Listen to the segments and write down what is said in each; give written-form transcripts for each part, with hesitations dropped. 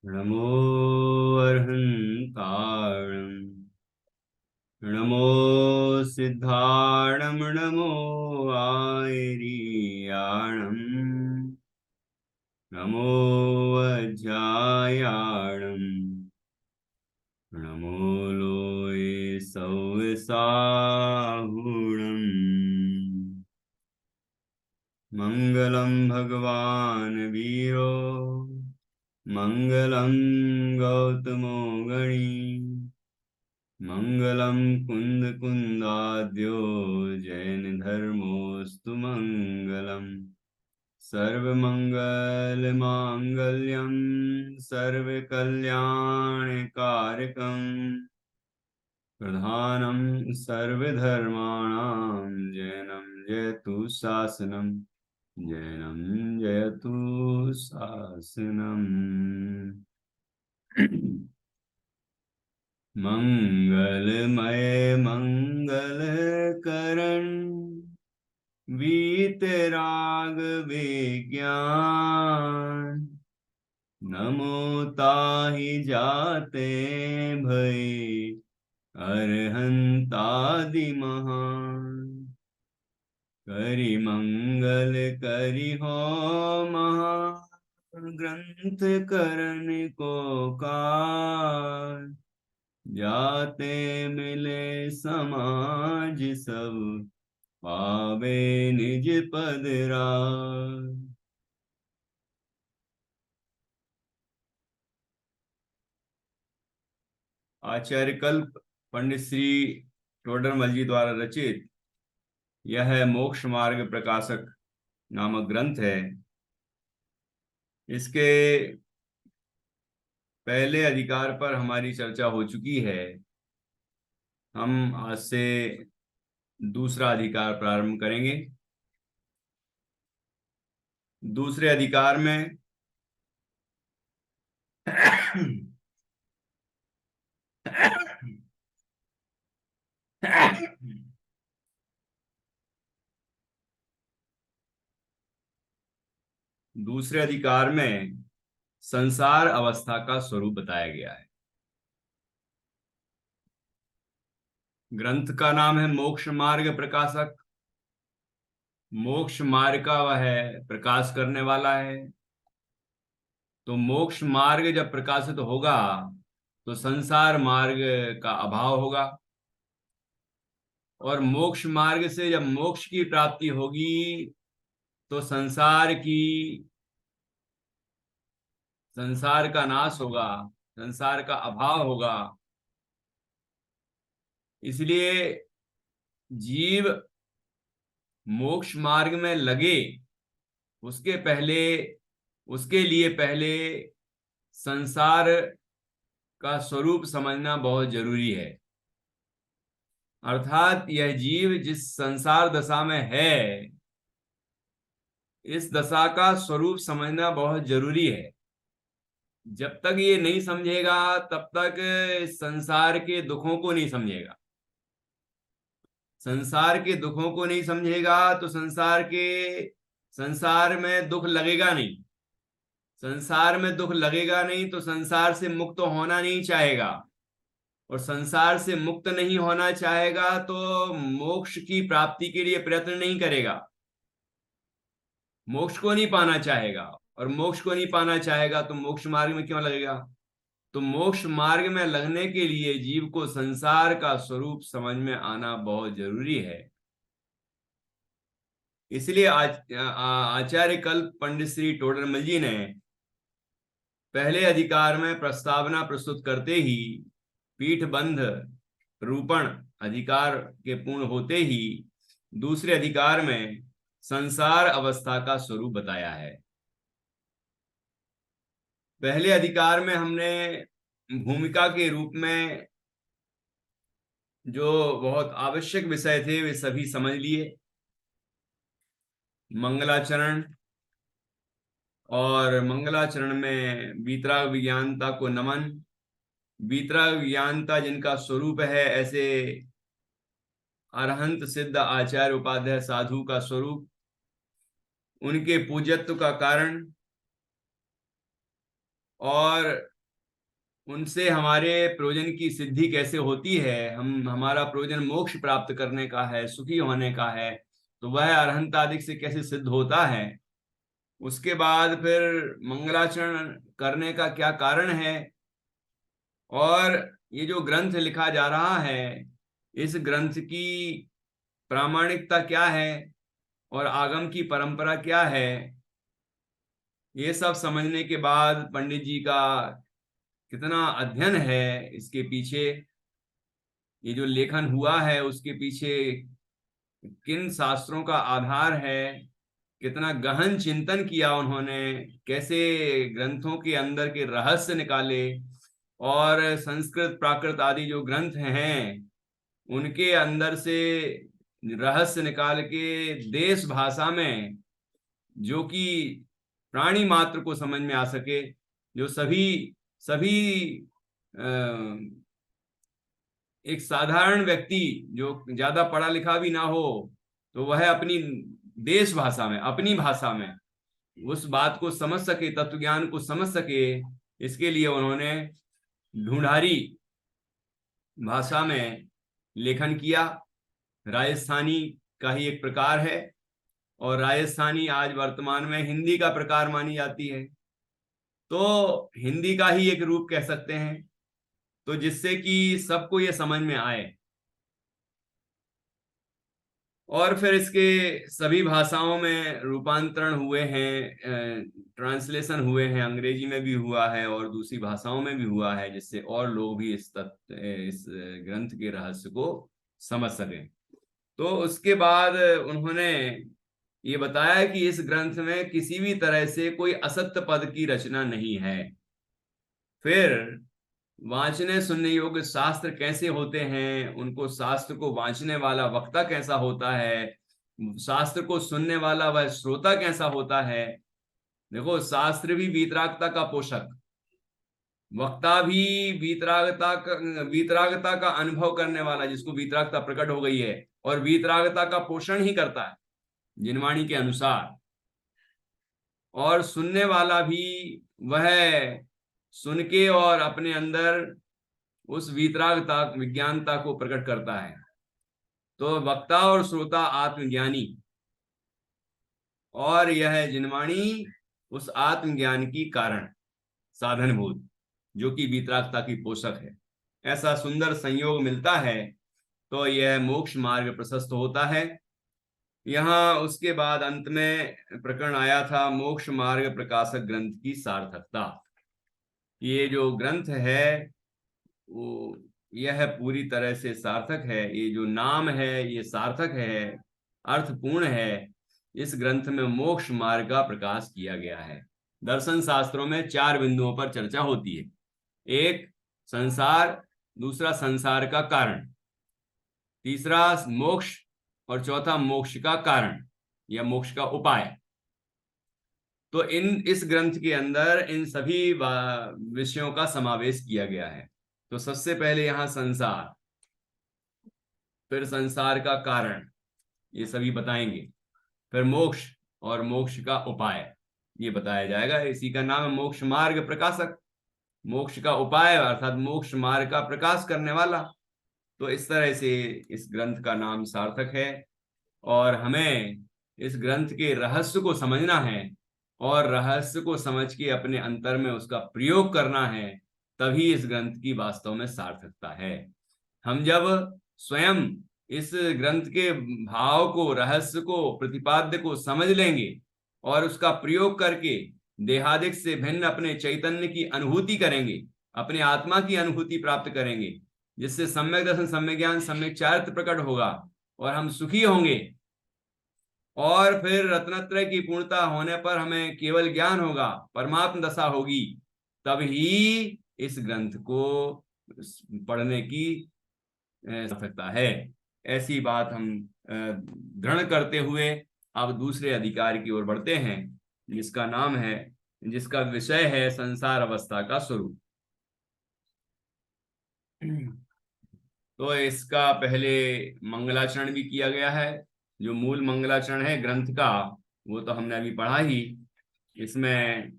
नमो अर्हन्ताणं नमो सिद्धाणं नमो आयर्याणं नमो वज्रायाणं नमो लोये सौसाहुणम् मङ्गलं भगवान् वीरो मङ्गलं गौतमो गणी मङ्गलं कुन्दकुन्दाद्यो जैनधर्मोऽस्तु मङ्गलम् सर्वमङ्गलमाङ्गल्यं सर्वकल्याणकारकं प्रधानं सर्वधर्माणां जैनं जयतु शासनं जैनं जयतु शासनम्। मंगलमय मंगलकरण वीतराग विज्ञान नमो ताहि जाते भय अरहंतादि महान करि मंगल करि हो महा ग्रंथ करन को कार जाते मिले समाज सब पावे निज पद राज। आचार्य कल्प पंडित श्री टोडरमल जी द्वारा रचित यह मोक्ष मार्ग प्रकाशक नामक ग्रंथ है। इसके पहले अधिकार पर हमारी चर्चा हो चुकी है। हम आज से दूसरा अधिकार प्रारंभ करेंगे। दूसरे अधिकार में दूसरे अधिकार में संसार अवस्था का स्वरूप बताया गया है। ग्रंथ का नाम है मोक्ष मार्ग प्रकाशक। मोक्ष मार्ग का वह प्रकाश करने वाला है। तो मोक्ष मार्ग जब प्रकाशित होगा तो संसार मार्ग का अभाव होगा, और मोक्ष मार्ग से जब मोक्ष की प्राप्ति होगी तो संसार का नाश होगा, संसार का अभाव होगा। इसलिए जीव मोक्ष मार्ग में लगे उसके लिए पहले संसार का स्वरूप समझना बहुत जरूरी है। अर्थात यह जीव जिस संसार दशा में है, इस दशा का स्वरूप समझना बहुत जरूरी है। जब तक ये नहीं समझेगा तब तक संसार के दुखों को नहीं समझेगा। संसार के दुखों को नहीं समझेगा तो संसार में दुख लगेगा नहीं। संसार में दुख लगेगा नहीं तो संसार से मुक्त होना नहीं चाहेगा, और संसार से मुक्त नहीं होना चाहेगा तो मोक्ष की प्राप्ति के लिए प्रयत्न नहीं करेगा, मोक्ष को नहीं पाना चाहेगा। और मोक्ष को नहीं पाना चाहेगा तो मोक्ष मार्ग में क्यों लगेगा? तो मोक्ष मार्ग में लगने के लिए जीव को संसार का स्वरूप समझ में आना बहुत जरूरी है। इसलिए आचार्य कल्प पंडित श्री टोडरमल जी ने पहले अधिकार में प्रस्तावना प्रस्तुत करते ही पीठबंध रूपण अधिकार के पूर्ण होते ही दूसरे अधिकार में संसार अवस्था का स्वरूप बताया है। पहले अधिकार में हमने भूमिका के रूप में जो बहुत आवश्यक विषय थे वे सभी समझ लिए। मंगलाचरण, और मंगलाचरण में वीतराग विज्ञानता को नमन। वीतराग विज्ञानता जिनका स्वरूप है, ऐसे अरहंत सिद्ध आचार्य उपाध्याय साधु का स्वरूप। उनके पूज्यत्व का कारण, और उनसे हमारे प्रयोजन की सिद्धि कैसे होती है। हमारा प्रयोजन मोक्ष प्राप्त करने का है, सुखी होने का है, तो वह अरहंत आदि से कैसे सिद्ध होता है। उसके बाद फिर मंगलाचरण करने का क्या कारण है, और ये जो ग्रंथ लिखा जा रहा है, इस ग्रंथ की प्रामाणिकता क्या है और आगम की परंपरा क्या है। ये सब समझने के बाद पंडित जी का कितना अध्ययन है इसके पीछे, ये जो लेखन हुआ है उसके पीछे किन शास्त्रों का आधार है, कितना गहन चिंतन किया उन्होंने, कैसे ग्रंथों के अंदर के रहस्य निकाले, और संस्कृत प्राकृत आदि जो ग्रंथ हैं उनके अंदर से रहस्य निकाल के देश भाषा में, जो कि प्राणी मात्र को समझ में आ सके, जो सभी सभी एक साधारण व्यक्ति जो ज्यादा पढ़ा लिखा भी ना हो, तो वह अपनी देश भाषा में, अपनी भाषा में उस बात को समझ सके, तत्व ज्ञान को समझ सके, इसके लिए उन्होंने ढूंढारी भाषा में लेखन किया। राजस्थानी का ही एक प्रकार है, और राजस्थानी आज वर्तमान में हिंदी का प्रकार मानी जाती है, तो हिंदी का ही एक रूप कह सकते हैं, तो जिससे कि सबको ये समझ में आए। और फिर इसके सभी भाषाओं में रूपांतरण हुए हैं, ट्रांसलेशन हुए हैं, अंग्रेजी में भी हुआ है और दूसरी भाषाओं में भी हुआ है, जिससे और लोग भी इस ग्रंथ के रहस्य को समझ सकें। तो उसके बाद उन्होंने ये बताया कि इस ग्रंथ में किसी भी तरह से कोई असत्य पद की रचना नहीं है। फिर वांचने सुनने योग्य शास्त्र कैसे होते हैं, उनको शास्त्र को वांचने वाला वक्ता कैसा होता है, शास्त्र को सुनने वाला वह श्रोता कैसा होता है। देखो, शास्त्र भी वीतरागता का पोषक, वक्ता भी वीतरागता का अनुभव करने वाला, जिसको वीतरागता प्रकट हो गई है, और वीतरागता का पोषण ही करता है जिनवाणी के अनुसार। और सुनने वाला भी वह सुन के और अपने अंदर उस वीतरागता विज्ञानता को प्रकट करता है। तो वक्ता और श्रोता आत्मज्ञानी, और यह जिनवाणी उस आत्मज्ञान की कारण साधनभूत, जो कि वीतरागता की पोषक है। ऐसा सुंदर संयोग मिलता है तो यह मोक्ष मार्ग प्रशस्त होता है। यहाँ उसके बाद अंत में प्रकरण आया था मोक्ष मार्ग प्रकाशक ग्रंथ की सार्थकता। ये जो ग्रंथ है वो यह पूरी तरह से सार्थक है, ये जो नाम है ये सार्थक है, अर्थपूर्ण है। इस ग्रंथ में मोक्ष मार्ग का प्रकाश किया गया है। दर्शन शास्त्रों में 4 बिंदुओं पर चर्चा होती है। एक, संसार, दूसरा संसार का कारण, तीसरा मोक्ष, और चौथा मोक्ष का कारण या मोक्ष का उपाय। तो इस ग्रंथ के अंदर इन सभी विषयों का समावेश किया गया है। तो सबसे पहले यहाँ संसार, फिर संसार का कारण, ये सभी बताएंगे, फिर मोक्ष और मोक्ष का उपाय ये बताया जाएगा। इसी का नाम है मोक्ष मार्ग प्रकाशक, मोक्ष का उपाय अर्थात मोक्ष मार्ग का प्रकाश करने वाला। तो इस तरह से इस ग्रंथ का नाम सार्थक है, और हमें इस ग्रंथ के रहस्य को समझना है, और रहस्य को समझ के अपने अंतर में उसका प्रयोग करना है, तभी इस ग्रंथ की वास्तव में सार्थकता है। हम जब स्वयं इस ग्रंथ के भाव को, रहस्य को, प्रतिपाद्य को समझ लेंगे और उसका प्रयोग करके देहादिक से भिन्न अपने चैतन्य की अनुभूति करेंगे, अपने आत्मा की अनुभूति प्राप्त करेंगे, जिससे सम्यक दर्शन, सम्यक ज्ञान, सम्यक चारित्र प्रकट होगा और हम सुखी होंगे। और फिर रत्नत्रय की पूर्णता होने पर हमें केवल ज्ञान होगा, परमात्म दशा होगी, तब ही इस ग्रंथ को पढ़ने की सकता है। ऐसी बात हम दृढ़ करते हुए अब दूसरे अधिकार की ओर बढ़ते हैं, जिसका नाम है, जिसका विषय है संसार अवस्था का स्वरूप। तो इसका पहले मंगलाचरण भी किया गया है। जो मूल मंगलाचरण है ग्रंथ का, वो तो हमने अभी पढ़ा ही। इसमें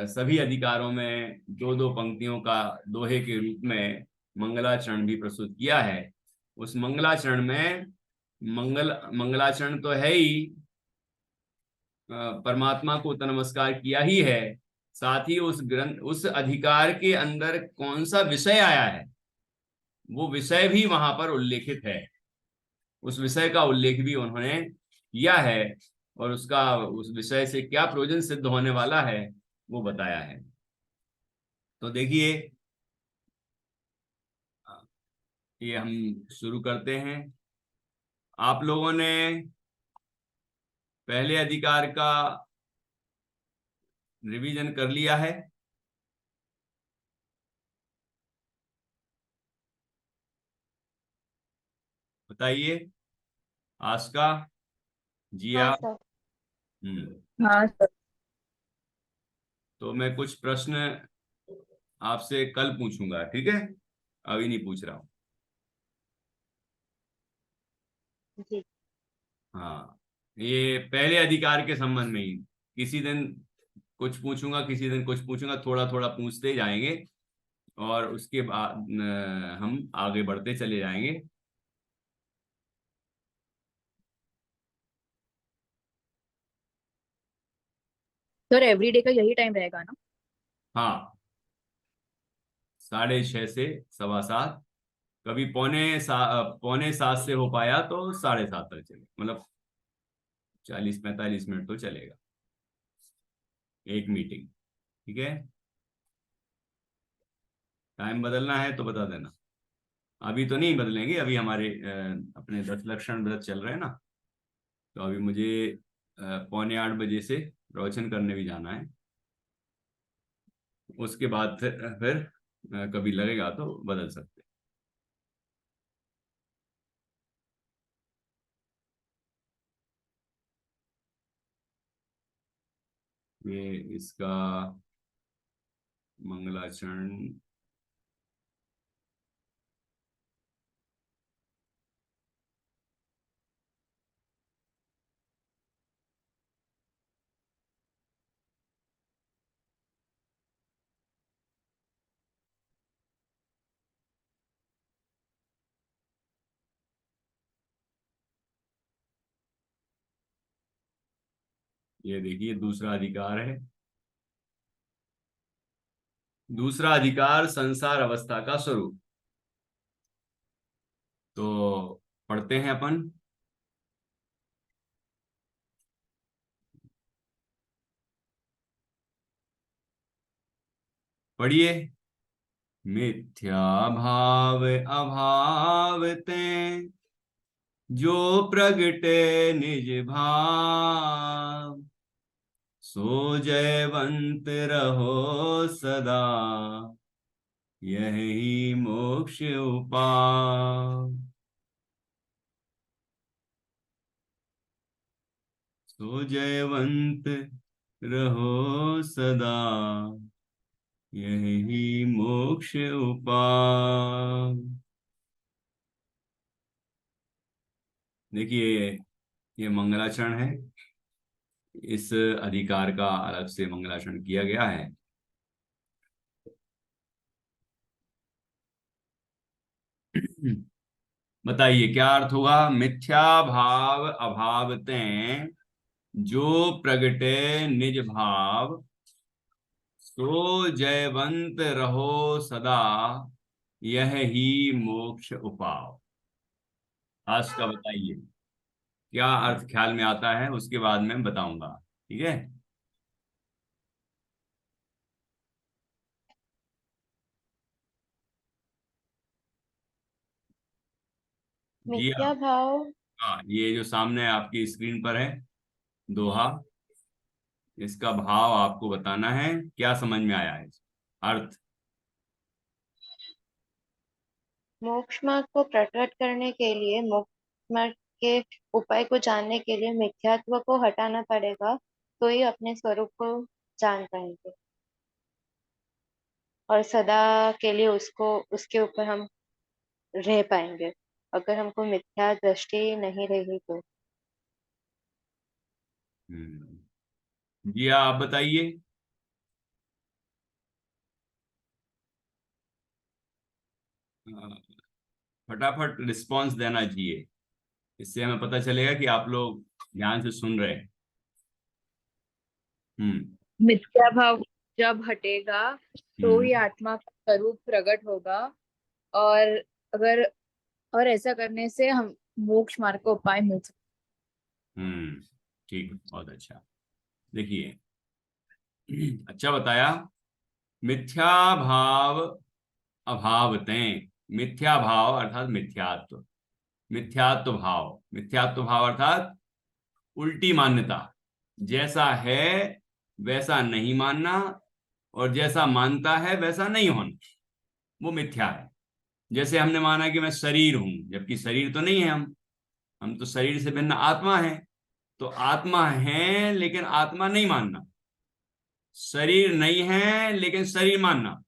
सभी अधिकारों में दो दो पंक्तियों का दोहे के रूप में मंगलाचरण भी प्रस्तुत किया है। उस मंगलाचरण में मंगलाचरण तो है ही, परमात्मा को तो नमस्कार किया ही है, साथ ही उस ग्रंथ उस अधिकार के अंदर कौन सा विषय आया है वो विषय भी वहां पर उल्लेखित है। उस विषय का उल्लेख भी उन्होंने किया है, और उसका उस विषय से क्या प्रयोजन सिद्ध होने वाला है वो बताया है। तो देखिए, ये हम शुरू करते हैं। आप लोगों ने पहले अधिकार का रिवीजन कर लिया है? बताइए। आस्का, हाँ जिया। सर। हम्म। हाँ सर। तो मैं कुछ प्रश्न आपसे कल पूछूंगा, ठीक है? अभी नहीं पूछ रहा हूँ। जी। हाँ, ये पहले अधिकार के संबंध में ही किसी दिन कुछ पूछूंगा, किसी दिन कुछ पूछूंगा, थोड़ा थोड़ा पूछते ही जाएंगे, और उसके बाद हम आगे बढ़ते चले जाएंगे। सर एवरीडे का यही टाइम रहेगा ना? हाँ, 6:30 से 7:15। कभी पौने 7 से हो पाया तो 7:30 तक चले, मतलब 40-45 मिनट तो चलेगा एक मीटिंग, ठीक है? टाइम बदलना है तो बता देना। अभी तो नहीं बदलेंगे, अभी हमारे अपने 10 लक्षण व्रत चल रहे हैं ना। तो अभी मुझे पौने 8 बजे से प्रवचन करने भी जाना है। उसके बाद फिर कभी लगेगा तो बदल सकते हैं। ये इसका मंगलाचरण। ये देखिए, दूसरा अधिकार है। दूसरा अधिकार, संसार अवस्था का स्वरूप। तो पढ़ते हैं अपन। पढ़िए। मिथ्या भाव अभाव ते, जो प्रगटे निज भाव, सो जयवंत रहो सदा, यही मोक्ष उपाय। सो जयवंत रहो सदा, यही मोक्ष उपाय। देखिए, ये मंगलाचरण है। इस अधिकार का अलग से मंगलाचरण किया गया है। बताइए क्या अर्थ होगा? मिथ्या भाव अभावतें, जो प्रगटे निज भाव, सो जयवंत रहो सदा, यह ही मोक्ष उपाय। आज का बताइए क्या अर्थ ख्याल में आता है, उसके बाद मैं बताऊंगा, ठीक है? जी मिथ्या हाँ। भाव। हाँ, ये जो सामने आपकी स्क्रीन पर है दोहा, इसका भाव आपको बताना है। क्या समझ में आया है अर्थ? मोक्ष मार्ग को प्रकट करने के लिए, मोक्ष मार्ग के उपाय को जानने के लिए मिथ्यात्व को हटाना पड़ेगा, तो ही अपने स्वरूप को जान पाएंगे और सदा के लिए उसको उसके ऊपर हम रह पाएंगे। अगर हमको मिथ्या दृष्टि नहीं रही तो। जी आप बताइए। फटाफट रिस्पॉन्स देना चाहिए, इससे हमें पता चलेगा कि आप लोग ध्यान से सुन रहे हैं। हम्म। मिथ्या भाव जब हटेगा तो ही हम्म। आत्मा का स्वरूप प्रकट होगा। और अगर और ऐसा करने से हम मोक्ष मार्ग का उपाय मिल सकता हम्म। ठीक, बहुत अच्छा। देखिए, अच्छा बताया। मिथ्या भाव अभावतें, मिथ्या भाव अर्थात मिथ्यात्व, मिथ्यात्व भाव, मिथ्यात्व भाव अर्थात उल्टी मान्यता। जैसा है वैसा नहीं मानना, और जैसा मानता है वैसा नहीं होना, वो मिथ्या है। जैसे हमने माना कि मैं शरीर हूं, जबकि शरीर तो नहीं है। हम तो शरीर से भिन्न आत्मा है। तो आत्मा है लेकिन आत्मा नहीं मानना, शरीर नहीं है लेकिन शरीर मानना,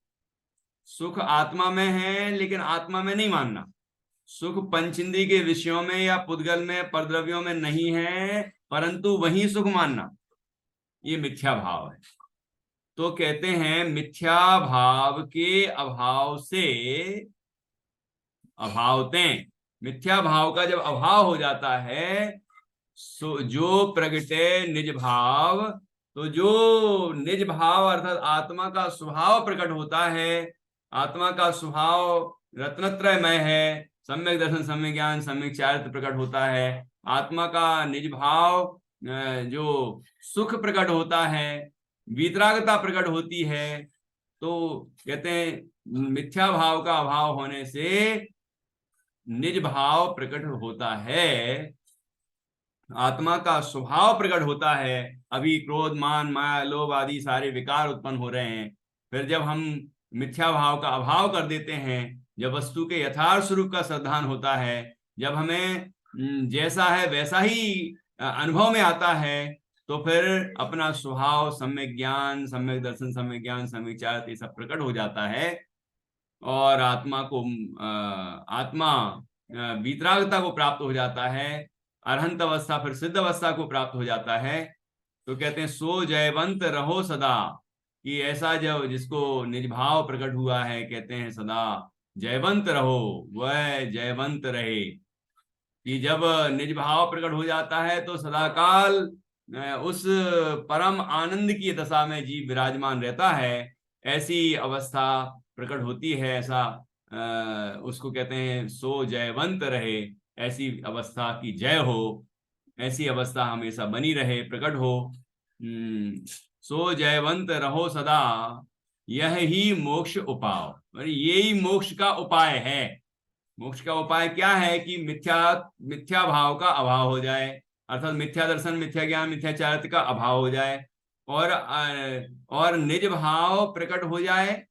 सुख आत्मा में है लेकिन आत्मा में नहीं मानना, सुख पंचेंद्रिय के विषयों में या पुद्गल में परद्रव्यों में नहीं है परंतु वही सुख मानना, ये मिथ्या भाव है। तो कहते हैं मिथ्या भाव के अभाव से अभावतें, मिथ्या भाव का जब अभाव हो जाता है, जो प्रगटे निज भाव, तो जो निज भाव अर्थात आत्मा का स्वभाव प्रकट होता है, आत्मा का स्वभाव रत्नत्रयमय है, सम्यक दर्शन, सम्यक ज्ञान, सम्यक चारित्र प्रकट होता है, आत्मा का निज भाव जो सुख प्रकट होता है, वीतरागता प्रकट होती है। तो कहते हैं मिथ्या भाव का अभाव होने से निज भाव प्रकट होता है, आत्मा का स्वभाव प्रकट होता है। अभी क्रोध, मान, माया, लोभ आदि सारे विकार उत्पन्न हो रहे हैं। फिर जब हम मिथ्या भाव का अभाव कर देते हैं, जब वस्तु के यथार्थ स्वरूप का श्रद्धान होता है, जब हमें जैसा है वैसा ही अनुभव में आता है, तो फिर अपना स्वभाव, सम्यक ज्ञान, सम्यक दर्शन, सम्यक ज्ञान, सम्यक चारित्र, ये सब प्रकट हो जाता है। और आत्मा को आत्मा वीतरागता को प्राप्त हो जाता है, अरहंत अवस्था फिर सिद्ध अवस्था को प्राप्त हो जाता है। तो कहते हैं सो जयवंत रहो सदा, कि ऐसा जब जिसको निज भाव प्रकट हुआ है, कहते हैं सदा जयवंत रहो, वह जयवंत रहे। कि जब निज भाव प्रकट हो जाता है तो सदाकाल उस परम आनंद की दशा में जीव विराजमान रहता है, ऐसी अवस्था प्रकट होती है। ऐसा उसको कहते हैं सो जयवंत रहे, ऐसी अवस्था की जय हो, ऐसी अवस्था हमेशा बनी रहे, प्रकट हो। सो जयवंत रहो सदा, यह ही मोक्ष उपाय, यही मोक्ष का उपाय है। मोक्ष का उपाय क्या है कि मिथ्या भाव का अभाव हो जाए, अर्थात मिथ्या दर्शन, मिथ्या ज्ञान, मिथ्या चारित्र का अभाव हो जाए, और निज भाव प्रकट हो जाए।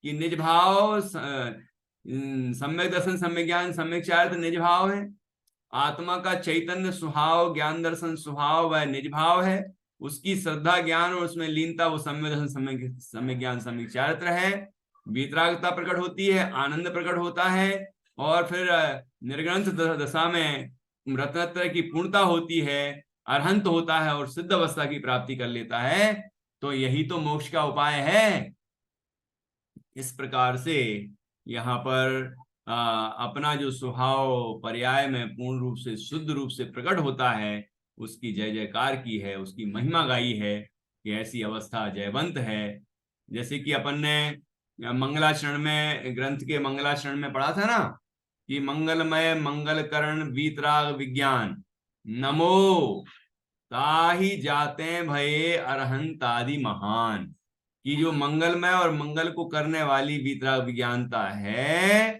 कि निज भाव सम्यक दर्शन, सम्यक ज्ञान, सम्यक चारित्र निज भाव है। आत्मा का चैतन्य स्वभाव, ज्ञान दर्शन स्वभाव वह निज भाव है। उसकी श्रद्धा ज्ञान और उसमें लीनता वो सम्यक दर्शन, सम्यक ज्ञान, सम्यक चारित्र है। वीतरागता प्रकट होती है, आनंद प्रकट होता है, और फिर निर्ग्रंथ दशा में रत्नत्रय की पूर्णता होती है, अरहंत होता है और सिद्ध अवस्था की प्राप्ति कर लेता है। तो यही तो मोक्ष का उपाय है। इस प्रकार से यहाँ पर अपना जो स्वभाव पर्याय में पूर्ण रूप से, शुद्ध रूप से प्रकट होता है, उसकी जय जयकार की है, उसकी महिमा गाई है कि ऐसी अवस्था जयवंत है। जैसे कि अपन ने मंगलाचरण में, ग्रंथ के मंगलाचरण में पढ़ा था ना, कि मंगलमय मंगल करण वीतराग विज्ञान, नमो ताहि जाते भये अरहंत आदि महान। कि जो मंगलमय और मंगल को करने वाली वीतराग विज्ञानता है,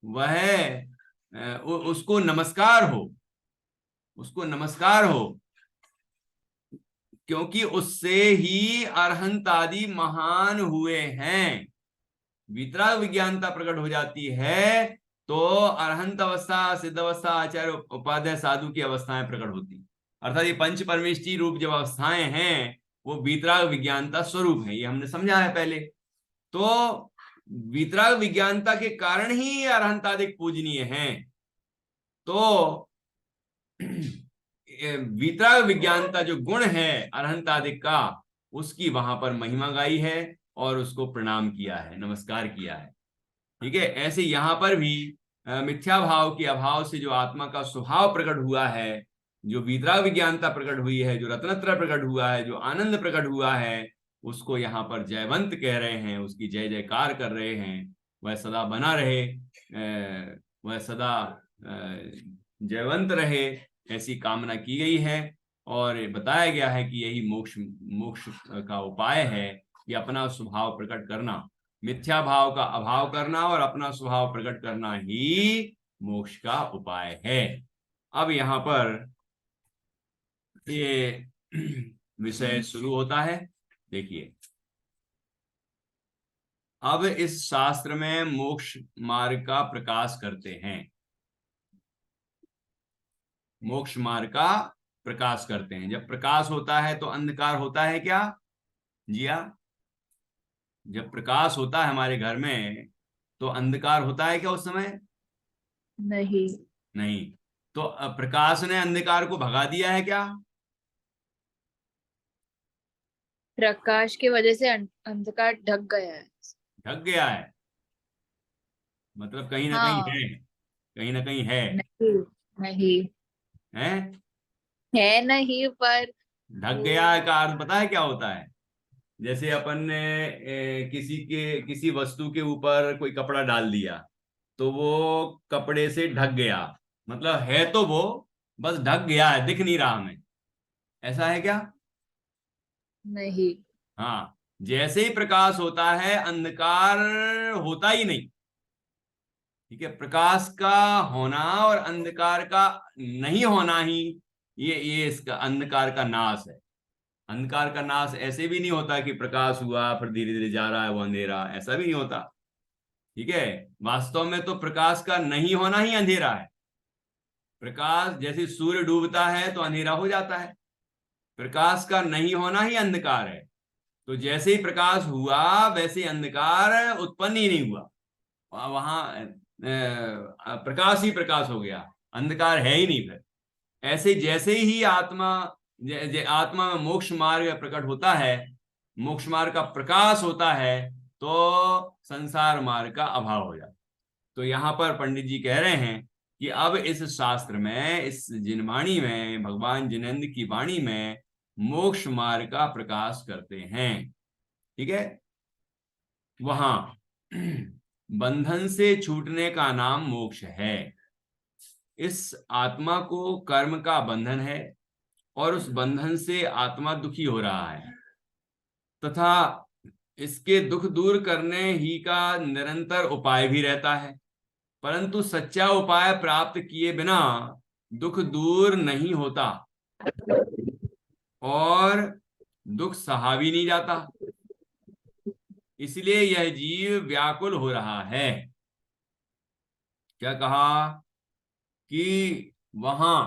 वह उसको नमस्कार हो, उसको नमस्कार हो, क्योंकि उससे ही अरहंत आदि महान हुए हैं। वीतराग विज्ञानता प्रकट हो जाती है तो अरहंत अवस्था, सिद्ध अवस्था, आचार्य, उपाध्याय, साधु की अवस्थाएं प्रकट होती। अर्थात ये पंच परमेष्टि रूप जब अवस्थाएं हैं, वो वीतराग विज्ञानता स्वरूप है, ये हमने समझा है पहले। तो वीतराग विज्ञानता के कारण ही अरहंतादिक पूजनीय हैं। तो वीतराग विज्ञानता जो गुण है अरहंतादिक का, उसकी वहां पर महिमा गाई है और उसको प्रणाम किया है, नमस्कार किया है। ठीक है, ऐसे यहां पर भी मिथ्या भाव के अभाव से जो आत्मा का स्वभाव प्रकट हुआ है, जो वीतराग विज्ञानता प्रकट हुई है, जो रत्नत्रय प्रकट हुआ है, जो आनंद प्रकट हुआ है, उसको यहाँ पर जयवंत कह रहे हैं, उसकी जय जयकार कर रहे हैं। वह सदा बना रहे, वह सदा जयवंत रहे, ऐसी कामना की गई है। और बताया गया है कि यही मोक्ष मोक्ष का उपाय है कि अपना स्वभाव प्रकट करना, मिथ्या भाव का अभाव करना और अपना स्वभाव प्रकट करना ही मोक्ष का उपाय है। अब यहाँ पर ये विषय शुरू होता है। देखिए, अब इस शास्त्र में मोक्ष मार्ग का प्रकाश करते हैं, मोक्ष मार्ग का प्रकाश करते हैं। जब प्रकाश होता है तो अंधकार होता है क्या जिया? जब प्रकाश होता है हमारे घर में तो अंधकार होता है क्या उस समय? नहीं। नहीं। तो प्रकाश ने अंधकार को भगा दिया है क्या? प्रकाश की वजह से अंधकार ढक गया है। ढक गया है, मतलब कहीं ना कहीं हाँ। है, कहीं ना कहीं है। नहीं। नहीं है, है नहीं, पर ढक वो गया है का अर्थ पता है क्या होता है? जैसे अपन ने किसी वस्तु के ऊपर कोई कपड़ा डाल दिया तो वो कपड़े से ढक गया, मतलब है तो वो, बस ढक गया है, दिख नहीं रहा हमें। ऐसा है क्या? नहीं। हाँ, जैसे ही प्रकाश होता है अंधकार होता ही नहीं। ठीक है, प्रकाश का होना और अंधकार का नहीं होना ही ये इसका अंधकार का नाश है। अंधकार का नाश ऐसे भी नहीं होता कि प्रकाश हुआ फिर धीरे धीरे जा रहा है वो अंधेरा, ऐसा भी नहीं होता। ठीक है, वास्तव में तो प्रकाश का नहीं होना ही अंधेरा है। प्रकाश, जैसे सूर्य डूबता है तो अंधेरा हो जाता है, प्रकाश का नहीं होना ही अंधकार है। तो जैसे ही प्रकाश हुआ वैसे अंधकार उत्पन्न ही नहीं हुआ, वहां प्रकाश ही प्रकाश हो गया, अंधकार है ही नहीं। फिर ऐसे जैसे ही आत्मा आत्मा में मोक्ष मार्ग प्रकट होता है, मोक्ष मार्ग का प्रकाश होता है, तो संसार मार्ग का अभाव हो जाता है। तो यहाँ पर पंडित जी कह रहे हैं कि अब इस शास्त्र में, इस जिनवाणी में, भगवान जिनेन्द्र की वाणी में मोक्ष मार्ग का प्रकाश करते हैं। ठीक है, वहां बंधन से छूटने का नाम मोक्ष है। इस आत्मा को कर्म का बंधन है और उस बंधन से आत्मा दुखी हो रहा है, तथा इसके दुख दूर करने ही का निरंतर उपाय भी रहता है, परंतु सच्चा उपाय प्राप्त किए बिना दुख दूर नहीं होता और दुख सहा भी नहीं जाता। इसलिए यह जीव व्याकुल हो रहा है। क्या कहा कि वहां,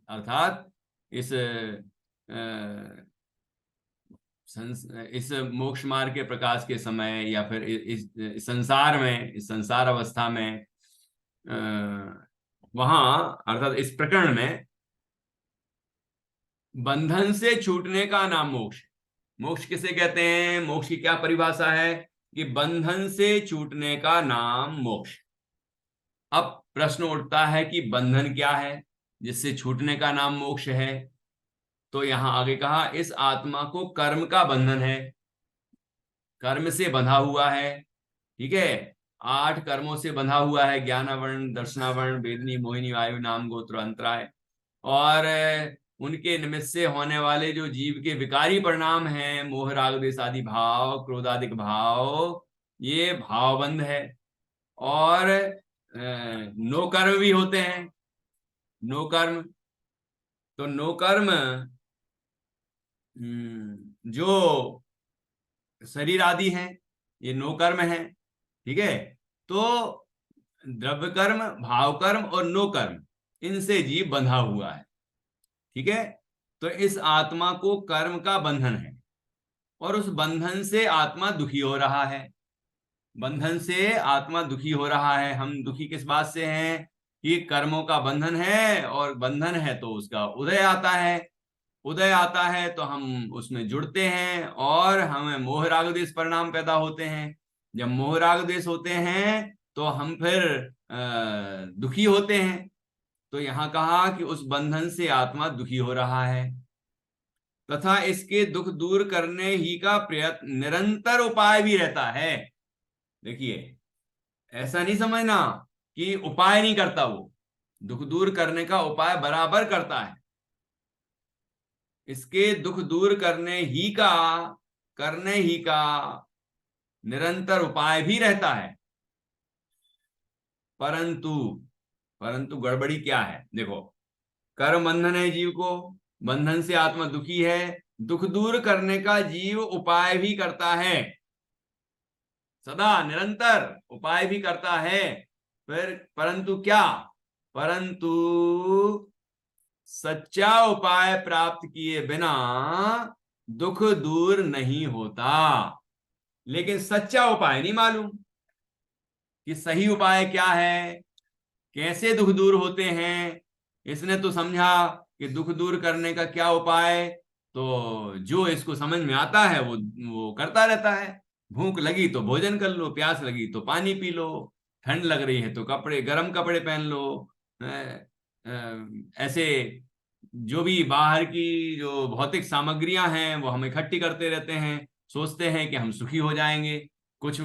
अर्थात इस इस मोक्ष मार्ग के प्रकाश के समय या फिर इस संसार में, इस संसार अवस्था में, वहां अर्थात इस प्रकरण में बंधन से छूटने का नाम मोक्ष। मोक्ष किसे कहते हैं? मोक्ष की क्या परिभाषा है कि बंधन से छूटने का नाम मोक्ष। अब प्रश्न उठता है कि बंधन क्या है जिससे छूटने का नाम मोक्ष है? तो यहां आगे कहा इस आत्मा को कर्म का बंधन है, कर्म से बंधा हुआ है। ठीक है, 8 कर्मों से बंधा हुआ है, ज्ञानावर्ण, दर्शनावर्ण, वेदनी, मोहिनी, वायु, नाम, गोत्र, अंतराय। और उनके निमित्त से होने वाले जो जीव के विकारी परिणाम हैं, मोह, राग, द्वेष आदि भाव, क्रोधादिक भाव, ये भावबंध है। और नो कर्म भी होते हैं, नो कर्म। तो नो कर्म जो शरीर आदि हैं, ये नो कर्म है। ठीक है, तो द्रव्य कर्म, भाव कर्म और नो कर्म, इनसे जीव बंधा हुआ है। ठीक है, तो इस आत्मा को कर्म का बंधन है और उस बंधन से आत्मा दुखी हो रहा है। बंधन से आत्मा दुखी हो रहा है। हम दुखी किस बात से हैं? कि कर्मों का बंधन है और बंधन है तो उसका उदय आता है, उदय आता है तो हम उसमें जुड़ते हैं और हमें मोह राग द्वेष परिणाम पैदा होते हैं। जब मोह राग द्वेष होते हैं तो हम फिर दुखी होते हैं। तो यहां कहा कि उस बंधन से आत्मा दुखी हो रहा है तथा इसके दुख दूर करने ही का प्रयत्न निरंतर उपाय भी रहता है। देखिए, ऐसा नहीं समझना कि उपाय नहीं करता, वो दुख दूर करने का उपाय बराबर करता है। इसके दुख दूर करने ही का निरंतर उपाय भी रहता है। परंतु परंतु गड़बड़ी क्या है, देखो, कर्म बंधन है जीव को, बंधन से आत्मा दुखी है, दुख दूर करने का जीव उपाय भी करता है, सदा निरंतर उपाय भी करता है। फिर परंतु क्या, परंतु सच्चा उपाय प्राप्त किए बिना दुख दूर नहीं होता। लेकिन सच्चा उपाय नहीं मालूम कि सही उपाय क्या है, कैसे दुख दूर होते हैं। इसने तो समझा कि दुख दूर करने का क्या उपाय, तो जो इसको समझ में आता है वो करता रहता है। भूख लगी तो भोजन कर लो, प्यास लगी तो पानी पी लो, ठंड लग रही है तो गर्म कपड़े पहन लो। ऐसे जो भी बाहर की जो भौतिक सामग्रियां हैं वो हम इकट्ठी करते रहते हैं, सोचते हैं कि हम सुखी हो जाएंगे। कुछ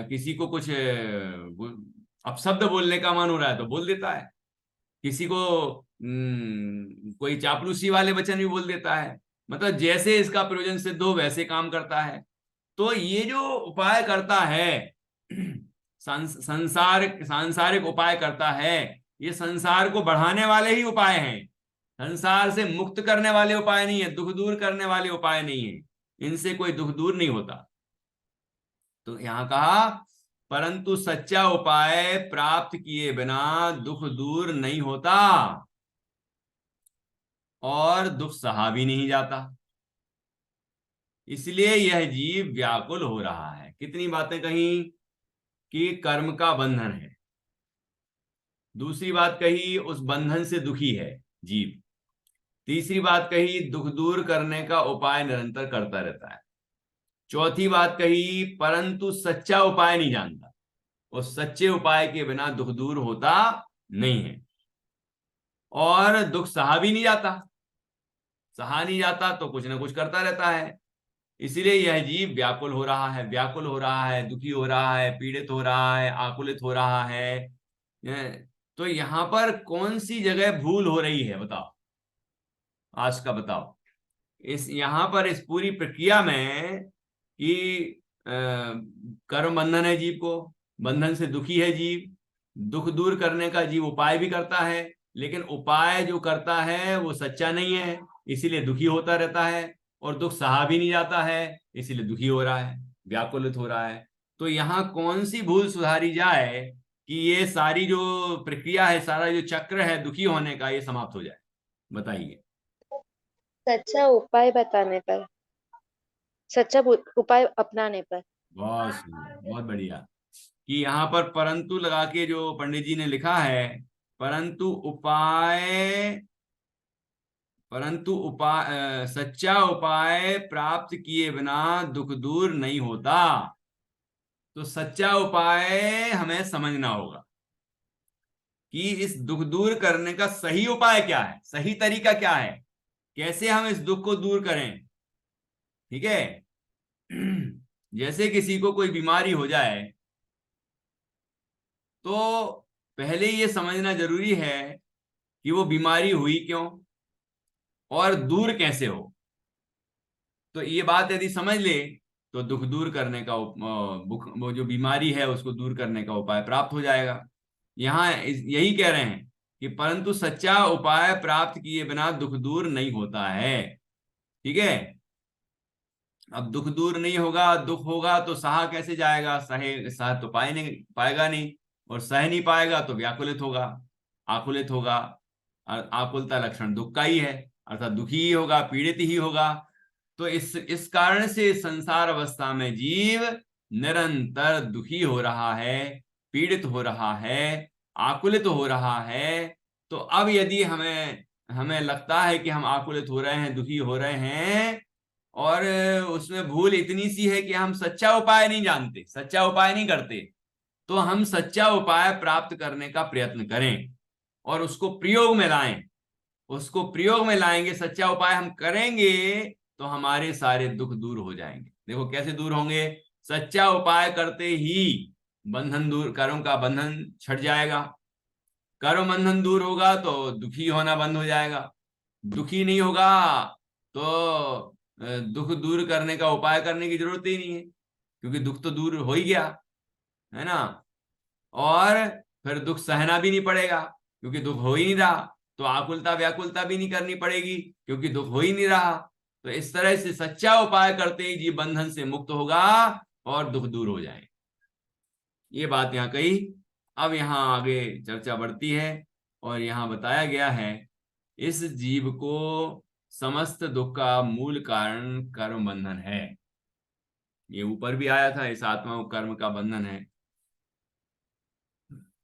किसी को कुछ अपशब्द बोलने का मन हो रहा है तो बोल देता है, किसी को कोई चापलूसी वाले वचन भी बोल देता है। मतलब जैसे इसका प्रयोजन सिद्ध हो वैसे काम करता है। तो ये जो उपाय करता है, सांसारिक उपाय करता है, ये संसार को बढ़ाने वाले ही उपाय हैं, संसार से मुक्त करने वाले उपाय नहीं है, दुख दूर करने वाले उपाय नहीं है। इनसे कोई दुख दूर नहीं होता। तो यहां कहा परंतु सच्चा उपाय प्राप्त किए बिना दुख दूर नहीं होता और दुख सहा भी नहीं जाता, इसलिए यह जीव व्याकुल हो रहा है। कितनी बातें कही कि कर्म का बंधन है, दूसरी बात कही उस बंधन से दुखी है जीव, तीसरी बात कही दुख दूर करने का उपाय निरंतर करता रहता है, चौथी बात कही परंतु सच्चा उपाय नहीं जानता, उस सच्चे उपाय के बिना दुख दूर होता नहीं है और दुख सहा भी नहीं जाता, सहा नहीं जाता तो कुछ ना कुछ करता रहता है। इसीलिए यह जीव व्याकुल हो रहा है, व्याकुल हो रहा है, दुखी हो रहा है, पीड़ित हो रहा है, आकुलित हो रहा है। तो यहां पर कौन सी जगह भूल हो रही है बताओ, आज का बताओ। इस यहां पर इस पूरी प्रक्रिया में कि कर्म बंधन है जीव को, बंधन से दुखी है जीव, दुख दूर करने का जीव उपाय भी करता है, लेकिन उपाय जो करता है वो सच्चा नहीं है, इसीलिए दुखी होता रहता है और दुख सहा भी नहीं जाता है, इसीलिए दुखी हो रहा है, व्याकुलित हो रहा है। तो यहाँ कौन सी भूल सुधारी जाए कि ये सारी जो प्रक्रिया है, सारा जो चक्र है दुखी होने का, ये समाप्त हो जाए, बताइए। सच्चा उपाय बताने पर, सच्चा उपाय अपनाने पर। बहुत सुंदर, बहुत बढ़िया। कि यहाँ पर परंतु लगा के जो पंडित जी ने लिखा है, परंतु उपाय, सच्चा उपाय प्राप्त किए बिना दुख दूर नहीं होता। तो सच्चा उपाय हमें समझना होगा कि इस दुख दूर करने का सही उपाय क्या है, सही तरीका क्या है, कैसे हम इस दुख को दूर करें। ठीक है। जैसे किसी को कोई बीमारी हो जाए तो पहले ये समझना जरूरी है कि वो बीमारी हुई क्यों और दूर कैसे हो। तो ये बात यदि समझ ले तो दुख दूर करने का वो जो बीमारी है उसको दूर करने का उपाय प्राप्त हो जाएगा। यहाँ यही कह रहे हैं कि परंतु सच्चा उपाय प्राप्त किए बिना दुख दूर नहीं होता है। ठीक है। अब दुख दूर नहीं होगा, दुख होगा तो सहा कैसे जाएगा, सह तो पाएगा नहीं, और सह नहीं पाएगा तो व्याकुलित होगा, आकुलित होगा। आकुलता लक्षण दुख का ही है, अर्थात दुखी ही होगा, पीड़ित ही होगा। तो इस कारण से संसार अवस्था में जीव निरंतर दुखी हो रहा है, पीड़ित हो रहा है, आकुलित हो रहा है, तो अब यदि हमें हमें लगता है कि हम आकुलित हो रहे हैं, दुखी हो रहे हैं, और उसमें भूल इतनी सी है कि हम सच्चा उपाय नहीं जानते, सच्चा उपाय नहीं करते, तो हम सच्चा उपाय प्राप्त करने का प्रयत्न करें और उसको प्रयोग में लाएं। उसको प्रयोग में लाएंगे, सच्चा उपाय हम करेंगे, तो हमारे सारे दुख दूर हो जाएंगे। देखो कैसे दूर होंगे, सच्चा उपाय करते ही बंधन दूर, कर्म का बंधन छट जाएगा। कर्म बंधन दूर होगा तो दुखी होना बंद हो जाएगा। दुखी नहीं होगा तो दुख दूर करने का उपाय करने की जरूरत ही नहीं है, क्योंकि दुख तो दूर हो ही गया, है ना। और फिर दुख सहना भी नहीं पड़ेगा, क्योंकि दुख हो ही नहीं रहा, तो आकुलता व्याकुलता भी नहीं करनी पड़ेगी, क्योंकि दुख हो ही नहीं रहा। तो इस तरह से सच्चा उपाय करते ही जीव बंधन से मुक्त होगा और दुख दूर हो जाएंगे। ये बात यहाँ कही। अब यहाँ आगे चर्चा बढ़ती है और यहाँ बताया गया है, इस जीव को समस्त दुख का मूल कारण कर्म बंधन है। ये ऊपर भी आया था, इस आत्मा को कर्म का बंधन है।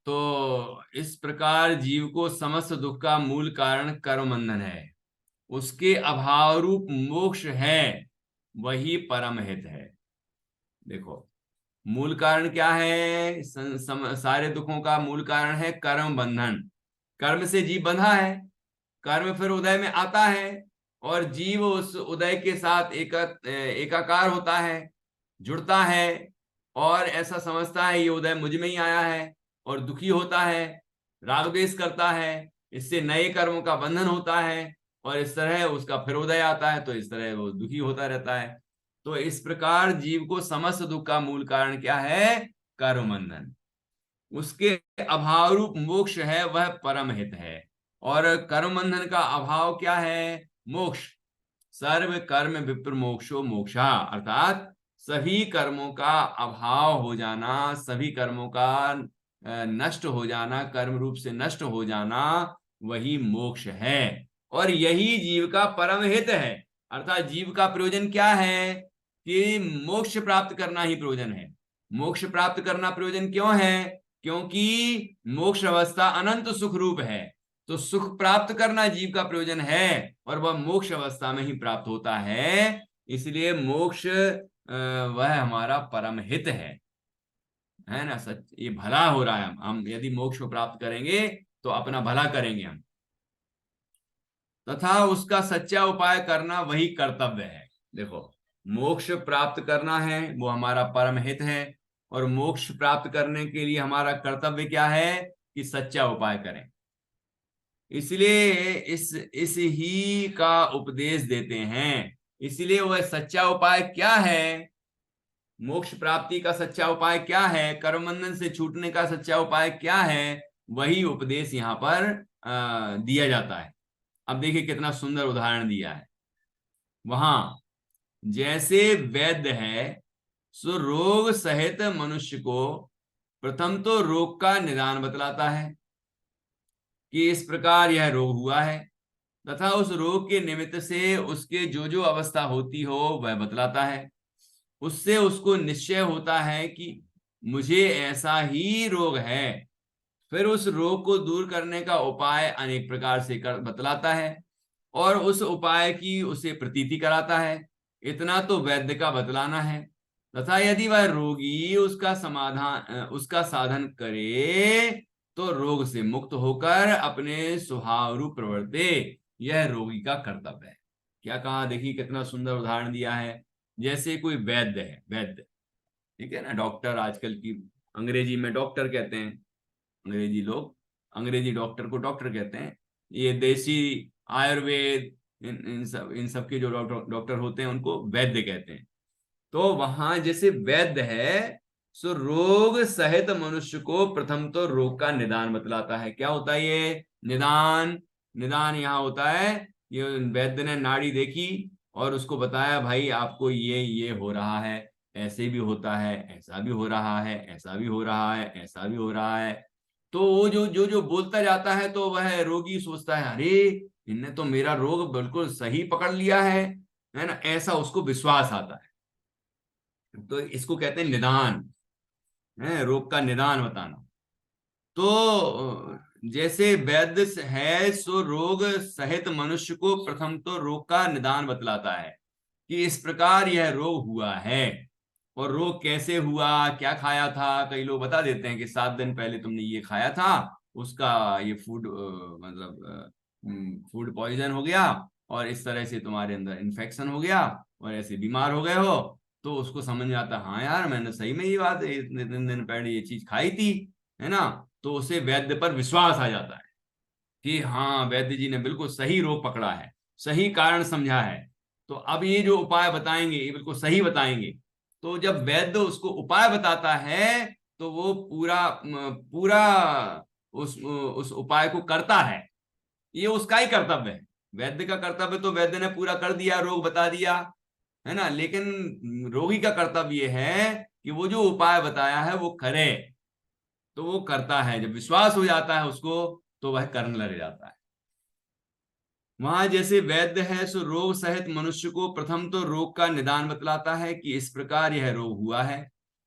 तो इस प्रकार जीव को समस्त दुख का मूल कारण कर्म बंधन है, उसके अभाव रूप मोक्ष है, वही परम हित है। देखो मूल कारण क्या है, सारे दुखों का मूल कारण है कर्म बंधन। कर्म से जीव बंधा है, कर्म फिर उदय में आता है और जीव उस उदय के साथ एकाकार होता है, जुड़ता है और ऐसा समझता है ये उदय मुझ में ही आया है, और दुखी होता है, राग द्वेष करता है, इससे नए कर्मों का बंधन होता है और इस तरह उसका फिर उदय आता है, तो इस तरह वो दुखी होता रहता है। तो इस प्रकार जीव को समस्त दुख का मूल कारण क्या है, कर्म बंधन। उसके अभाव रूप मोक्ष है, वह परम हित है। और कर्म बंधन का अभाव क्या है, मोक्ष। सर्व कर्म विप्र मोक्षो मोक्षा, अर्थात सभी कर्मों का अभाव हो जाना, सभी कर्मों का नष्ट हो जाना, कर्म रूप से नष्ट हो जाना, वही मोक्ष है और यही जीव का परम हित है। अर्थात जीव का प्रयोजन क्या है कि मोक्ष प्राप्त करना ही प्रयोजन है। मोक्ष प्राप्त करना प्रयोजन क्यों है, क्योंकि मोक्ष अवस्था अनंत सुख रूप है, तो सुख प्राप्त करना जीव का प्रयोजन है और वह मोक्ष अवस्था में ही प्राप्त होता है। इसलिए मोक्ष वह हमारा परम हित है ना। सच ये भला हो रहा है, हम यदि मोक्ष को प्राप्त करेंगे तो अपना भला करेंगे हम, तथा उसका सच्चा उपाय करना वही कर्तव्य है। देखो मोक्ष प्राप्त करना है वो हमारा परम हित है, और मोक्ष प्राप्त करने के लिए हमारा कर्तव्य क्या है कि सच्चा उपाय करें। इसलिए इस ही का उपदेश देते हैं। इसलिए वह सच्चा उपाय क्या है, मोक्ष प्राप्ति का सच्चा उपाय क्या है, कर्म बंधन से छूटने का सच्चा उपाय क्या है, वही उपदेश यहाँ पर दिया जाता है। अब देखिए कितना सुंदर उदाहरण दिया है। वहां जैसे वैद्य है सो रोग सहित मनुष्य को प्रथम तो रोग का निदान बतलाता है कि इस प्रकार यह रोग हुआ है, तथा उस रोग के निमित्त से उसके जो जो अवस्था होती हो वह बतलाता है। उससे उसको निश्चय होता है कि मुझे ऐसा ही रोग है। फिर उस रोग को दूर करने का उपाय अनेक प्रकार से बतलाता है और उस उपाय की उसे प्रतीति कराता है। इतना तो वैद्य का बतलाना है। तथा यदि वह रोगी उसका साधन करे तो रोग से मुक्त होकर अपने स्वभाव रूप प्रवर्ते, यह रोगी का कर्तव्य है। क्या कहा, देखिए कितना सुंदर उदाहरण दिया है। जैसे कोई वैद्य है, वैद्य ठीक है ना, डॉक्टर, आजकल की अंग्रेजी में डॉक्टर कहते हैं, अंग्रेजी लोग अंग्रेजी डॉक्टर को डॉक्टर कहते हैं। ये देसी आयुर्वेद इन सब के जो डॉक्टर होते हैं उनको वैद्य कहते हैं। तो वहां जैसे वैद्य है सो रोग सहित मनुष्य को प्रथम तो रोग का निदान बतलाता है। क्या होता है ये निदान, निदान यहाँ होता है, ये वैद्य ने नाड़ी देखी और उसको बताया भाई आपको ये हो रहा है, ऐसे भी होता है, ऐसा भी हो रहा है, ऐसा भी हो रहा है, ऐसा भी हो रहा है। तो वो जो जो जो बोलता जाता है तो वह रोगी सोचता है अरे इनने तो मेरा रोग बिल्कुल सही पकड़ लिया है ना, ऐसा उसको विश्वास आता है। तो इसको कहते हैं निदान, है रोग का निदान बताना। तो जैसे वैद्य है सो रोग सहित मनुष्य को प्रथम तो रोग का निदान बतलाता है कि इस प्रकार यह रोग हुआ है, और रोग कैसे हुआ, क्या खाया था। कई लोग बता देते हैं कि 7 दिन पहले तुमने ये खाया था, उसका ये फूड फूड पॉइजन हो गया, और इस तरह से तुम्हारे अंदर इन्फेक्शन हो गया और ऐसे बीमार हो गए हो। तो उसको समझ में आता, हाँ यार मैंने सही में ये बात इतने 3 दिन पहले ये चीज खाई थी, है ना। तो उसे वैद्य पर विश्वास आ जाता है कि हाँ वैद्य जी ने बिल्कुल सही रोग पकड़ा है, सही कारण समझा है। तो अब ये जो उपाय बताएंगे ये बिल्कुल सही बताएंगे। तो जब वैद्य उसको उपाय बताता है तो वो पूरा पूरा उस उपाय को करता है। ये उसका ही कर्तव्य है, वैद्य का कर्तव्य तो वैद्य ने पूरा कर दिया, रोग बता दिया, है ना। लेकिन रोगी का कर्तव्य ये है कि वो जो उपाय बताया है वो करे। तो वो करता है, जब विश्वास हो जाता है उसको तो वह करने लग जाता है। वहां जैसे वैद्य है सो रोग सहित मनुष्य को प्रथम तो रोग का निदान बतलाता है कि इस प्रकार यह रोग हुआ है,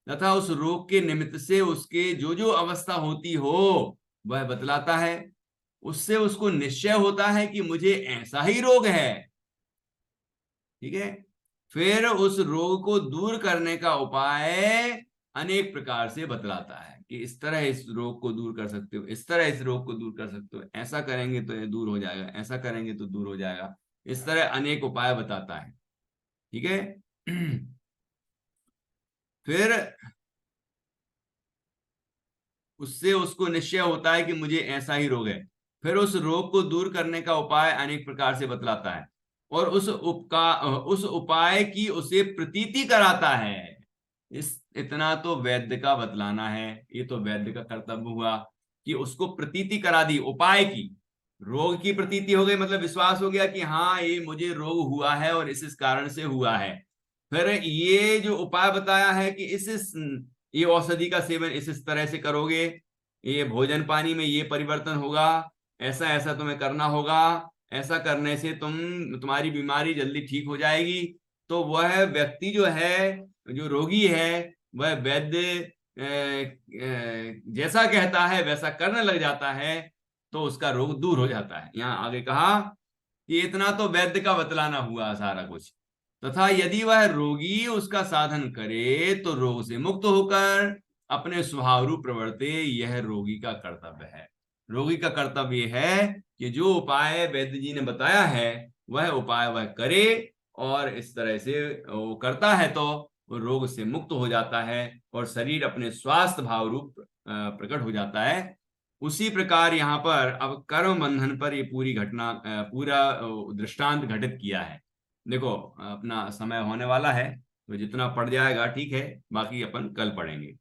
तथा उस रोग के निमित्त से उसके जो जो अवस्था होती हो वह बतलाता है। उससे उसको निश्चय होता है कि मुझे ऐसा ही रोग है, ठीक है। फिर उस रोग को दूर करने का उपाय अनेक प्रकार से बतलाता है कि इस तरह इस रोग को दूर कर सकते हो, इस तरह इस रोग को दूर कर सकते हो, ऐसा करेंगे तो ये दूर हो जाएगा, ऐसा करेंगे तो दूर हो जाएगा। इस तरह अनेक उपाय बताता है, ठीक है। फिर उससे उसको निश्चय होता है कि मुझे ऐसा ही रोग है। फिर उस रोग को दूर करने का उपाय अनेक प्रकार से बतलाता है, और उस उपाय की उसे प्रतीति कराता है। इस इतना तो वैद्य का बतलाना है, ये तो वैद्य का कर्तव्य हुआ कि उसको प्रतीति करा दी उपाय की। रोग की प्रतीति हो गई, मतलब विश्वास हो गया कि हाँ ये मुझे रोग हुआ है और इस कारण से हुआ है। फिर ये जो उपाय बताया है कि ये औषधि का सेवन इस तरह से करोगे, ये भोजन पानी में ये परिवर्तन होगा, ऐसा ऐसा तुम्हें करना होगा, ऐसा करने से तुम्हारी बीमारी जल्दी ठीक हो जाएगी। तो वह व्यक्ति जो है, जो रोगी है, वह वैद्य जैसा कहता है वैसा करने लग जाता है, तो उसका रोग दूर हो जाता है। यहाँ आगे कहा कि इतना तो वैद्य का बतलाना हुआ सारा कुछ। तथा यदि वह रोगी उसका साधन करे तो रोग से मुक्त होकर अपने स्वभाव रूप प्रवर्ते, यह रोगी का कर्तव्य है। रोगी का कर्तव्य है कि जो उपाय वैद्य जी ने बताया है वह उपाय वह करे, और इस तरह से वो करता है तो वो रोग से मुक्त हो जाता है और शरीर अपने स्वास्थ्य भाव रूप प्रकट हो जाता है। उसी प्रकार यहाँ पर अब कर्म बंधन पर ये पूरी घटना पूरा दृष्टांत घटित किया है। देखो अपना समय होने वाला है, तो जितना पढ़ जाएगा ठीक है, बाकी अपन कल पढ़ेंगे।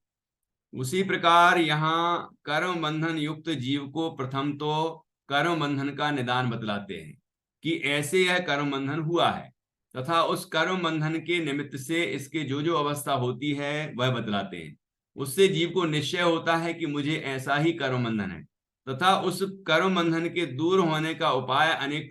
उसी प्रकार यहाँ कर्म बंधन युक्त जीव को प्रथम तो कर्म बंधन का निदान बतलाते हैं कि ऐसे यह कर्म बंधन हुआ है, तथा उस कर्म बंधन के निमित्त से इसके जो जो अवस्था होती है वह बतलाते हैं। उससे जीव को निश्चय होता है कि मुझे ऐसा ही कर्म बंधन है, तथा उस कर्म बंधन के दूर होने का उपाय अनेक